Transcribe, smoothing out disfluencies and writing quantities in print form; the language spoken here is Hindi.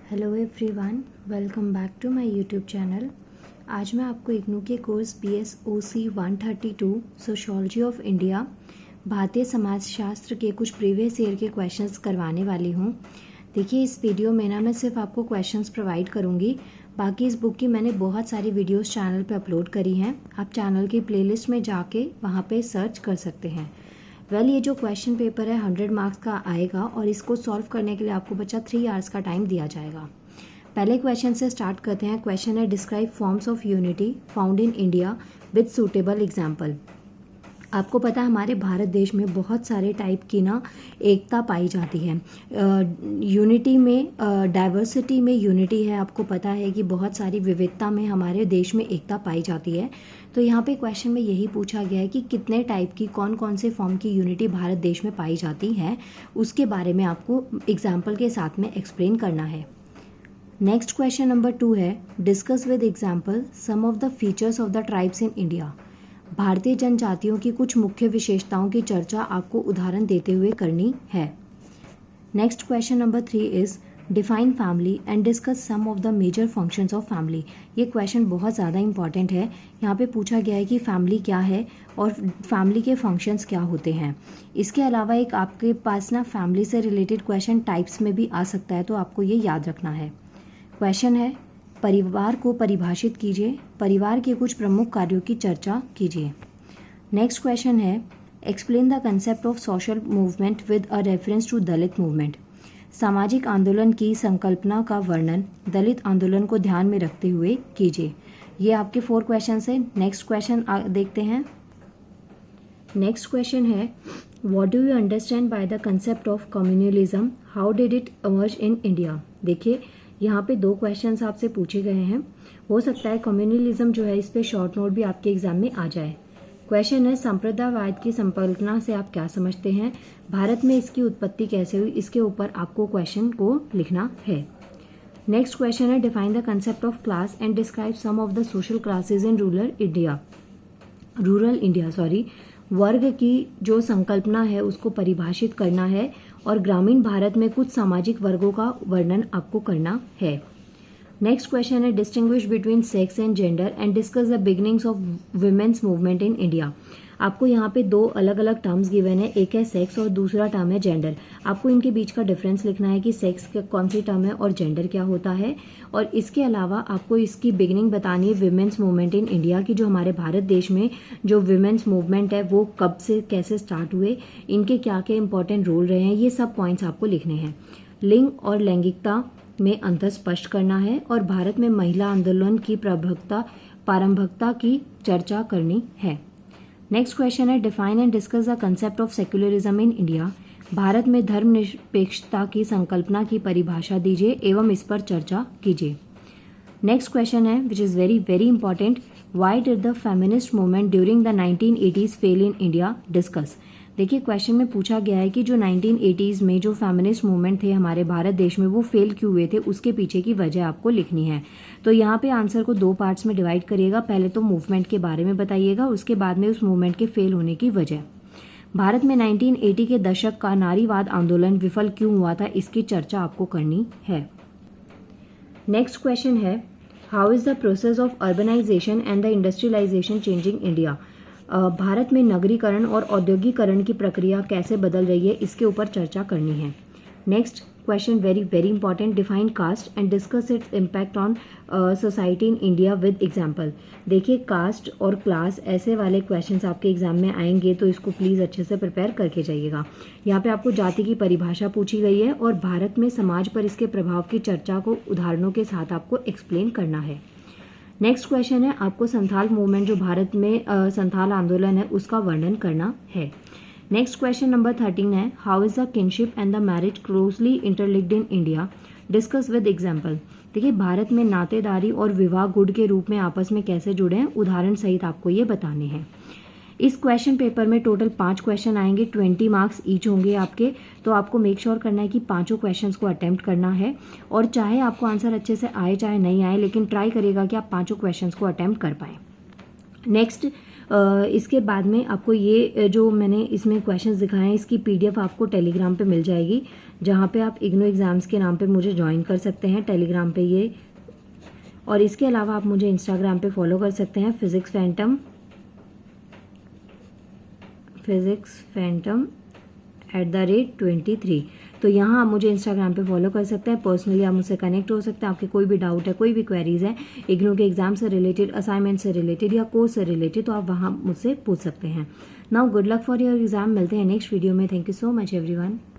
Hello everyone, welcome back to my YouTube channel. आज मैं आपको इग्नू के course BSOC 132 sociology of India भारतीय समाजशास्त्र के कुछ प्रीवियस ईयर के क्वेश्चंस करवाने वाली हूँ। देखिए, इस वीडियो में ना मैं सिर्फ आपको क्वेश्चंस प्रोवाइड करूँगी। बाकी इस बुक की मैंने बहुत सारी वीडियोस चैनल पे अपलोड करी हैं। आप चैनल की प्लेलिस्ट में जाके वहाँ पे सर्च कर सकते हैं। ये जो क्वेश्चन पेपर है 100 मार्क्स का आएगा और इसको सॉल्व करने के लिए आपको बच्चा 3 आवर्स का टाइम दिया जाएगा। पहले क्वेश्चन से स्टार्ट करते हैं। क्वेश्चन है, describe forms of unity found in India with suitable example. आपको पता है हमारे भारत देश में बहुत सारे टाइप की ना एकता पाई जाती है। यूनिटी में डाइवर्सिटी में यूनिटी है। आपको पता है कि बहुत सारी विविधता में हमारे देश में एकता पाई जाती है। तो यहाँ पे क्वेश्चन में यही पूछा गया है कि कितने टाइप की कौन कौन से फॉर्म की यूनिटी भारत देश में पाई जाती है, उसके बारे में आपको एग्जाम्पल के साथ में एक्सप्लेन करना है। नेक्स्ट क्वेश्चन नंबर 2 है, discuss with example some of the features of the tribes in India. भारतीय जनजातियों की कुछ मुख्य विशेषताओं की चर्चा आपको उदाहरण देते हुए करनी है। Next question number 3 is define family and discuss some of the major functions of family. ये क्वेश्चन बहुत ज़्यादा इंपॉर्टेंट है। यहाँ पे पूछा गया है कि फैमिली क्या है और फैमिली के फंक्शंस क्या होते हैं। इसके अलावा एक आपके पास ना फैमिली से रिलेटेड क्वेश्चन टाइप्स में भी आ सकता है, तो आपको ये याद रखना है। क्वेश्चन है, परिवार को परिभाषित कीजिए, परिवार के कुछ प्रमुख कार्यों की चर्चा कीजिए। नेक्स्ट क्वेश्चन है, explain the concept of social movement with a reference to Dalit movement. सामाजिक आंदोलन की संकल्पना का वर्णन दलित आंदोलन को ध्यान में रखते हुए कीजिए। ये आपके 4 क्वेश्चन है। नेक्स्ट क्वेश्चन देखते हैं। नेक्स्ट क्वेश्चन है, what do you understand by the concept of communalism, how did it emerge in India. देखिए, यहाँ पे 2 क्वेश्चंस आपसे पूछे गए हैं। हो सकता है कम्युनलिज्म जो है इस पे शॉर्ट नोट भी आपके एग्जाम में आ जाए। क्वेश्चन है, संप्रदायवाद की संकल्पना से आप क्या समझते हैं, भारत में इसकी उत्पत्ति कैसे हुई, इसके ऊपर आपको क्वेश्चन को लिखना है। नेक्स्ट क्वेश्चन है, define the concept of class and describe some of the social classes in rural India. वर्ग की जो संकल्पना है उसको परिभाषित करना है और ग्रामीण भारत में कुछ सामाजिक वर्गों का वर्णन आपको करना है। नेक्स्ट क्वेश्चन है, distinguish between sex and gender and discuss the beginnings of women's movement in India. आपको यहाँ पे 2 अलग अलग टर्म्स गिवन है, एक है सेक्स और दूसरा टर्म है जेंडर। आपको इनके बीच का डिफरेंस लिखना है कि सेक्स कौन सी टर्म है और जेंडर क्या होता है। और इसके अलावा आपको इसकी बिगिनिंग बतानी है वुमेन्स मूवमेंट इन इंडिया की, जो हमारे भारत देश में जो वुमेन्स मूवमेंट है वो कब से कैसे स्टार्ट हुए, इनके क्या क्या इंपॉर्टेंट रोल रहे हैं, ये सब पॉइंट्स आपको लिखने हैं। लिंग और लैंगिकता में अंतर स्पष्ट करना है और भारत में महिला आंदोलन की प्रारंभिकता की चर्चा करनी है। नेक्स्ट क्वेश्चन है, define and discuss the concept of secularism in India. Bharat में धर्मनिरपेक्षता की संकल्पना की परिभाषा दीजिए एवं इस पर चर्चा कीजिए। नेक्स्ट क्वेश्चन है, which is very very important, why did the feminist movement during the 1980s fail in India, discuss. देखिए, क्वेश्चन में पूछा गया है कि जो 1980s में जो फेमिनिस्ट मूवमेंट थे हमारे भारत देश में वो फेल क्यों हुए थे, उसके पीछे की वजह आपको लिखनी है। तो यहाँ पे आंसर को 2 पार्ट्स में डिवाइड करिएगा। पहले तो मूवमेंट के बारे में बताइएगा, उसके बाद में उस मूवमेंट के फेल होने की वजह। भारत में 1980 के दशक का नारीवाद आंदोलन विफल क्यों हुआ था, इसकी चर्चा आपको करनी है। नेक्स्ट क्वेश्चन है, how is the process of urbanisation and the industrialisation changing India. Bharat में नगरीकरण और औद्योगिकरण की प्रक्रिया कैसे बदल रही है, इसके ऊपर चर्चा करनी है। Next question very very important, define caste and discuss its impact on society in India with example. देखिए, कास्ट और क्लास ऐसे वाले क्वेश्चंस आपके एग्जाम में आएंगे, तो इसको प्लीज़ अच्छे से प्रिपेयर करके जाइएगा। यहाँ पे आपको जाति की परिभाषा पूछी गई है और भारत में समाज पर इसके प्रभाव की चर्चा को उदाहरणों के साथ आपको एक्सप्लेन करना है। नेक्स्ट क्वेश्चन है, आपको संथाल मूवमेंट जो भारत में संथाल आंदोलन है उसका वर्णन करना है। नेक्स्ट क्वेश्चन नंबर 13 है, how is the kinship and the marriage closely interlinked in India, discuss with example. देखिए, भारत में नातेदारी और विवाह गुण के रूप में आपस में कैसे जुड़े हैं, उदाहरण सहित आपको ये बताने हैं। इस क्वेश्चन पेपर में टोटल 5 क्वेश्चन आएंगे, 20 मार्क्स ईच होंगे आपके। तो आपको मेक श्योर करना है कि 5 क्वेश्चंस को अटेम्प्ट करना है और चाहे आपको आंसर अच्छे से आए चाहे नहीं आए, लेकिन ट्राई करिएगा कि आप 5 क्वेश्चंस को अटेम्प्ट कर पाए। नेक्स्ट इसके बाद में आपको ये जो मैंने इसमें क्वेश्चंस दिखाए हैं इसकी PDF आपको टेलीग्राम पे मिल जाएगी, जहाँ पे आप इग्नू एग्ज़ाम्स के नाम पे मुझे ज्वाइन कर सकते हैं टेलीग्राम पे ये। और इसके अलावा आप मुझे इंस्टाग्राम पे फॉलो कर सकते हैं फिजिक्स फैंटम @23। तो यहाँ आप मुझे इंस्टाग्राम पे फॉलो कर सकते हैं, पर्सनली आप मुझसे कनेक्ट हो सकते हैं। आपके कोई भी डाउट है, कोई भी क्वेरीज है इग्नू के एग्जाम से रिलेटेड, असाइनमेंट से रिलेटेड या कोर्स से रिलेटेड, तो आप वहाँ मुझसे पूछ सकते हैं। Now good luck for your exam. मिलते हैं नेक्स्ट वीडियो में। Thank you so much everyone.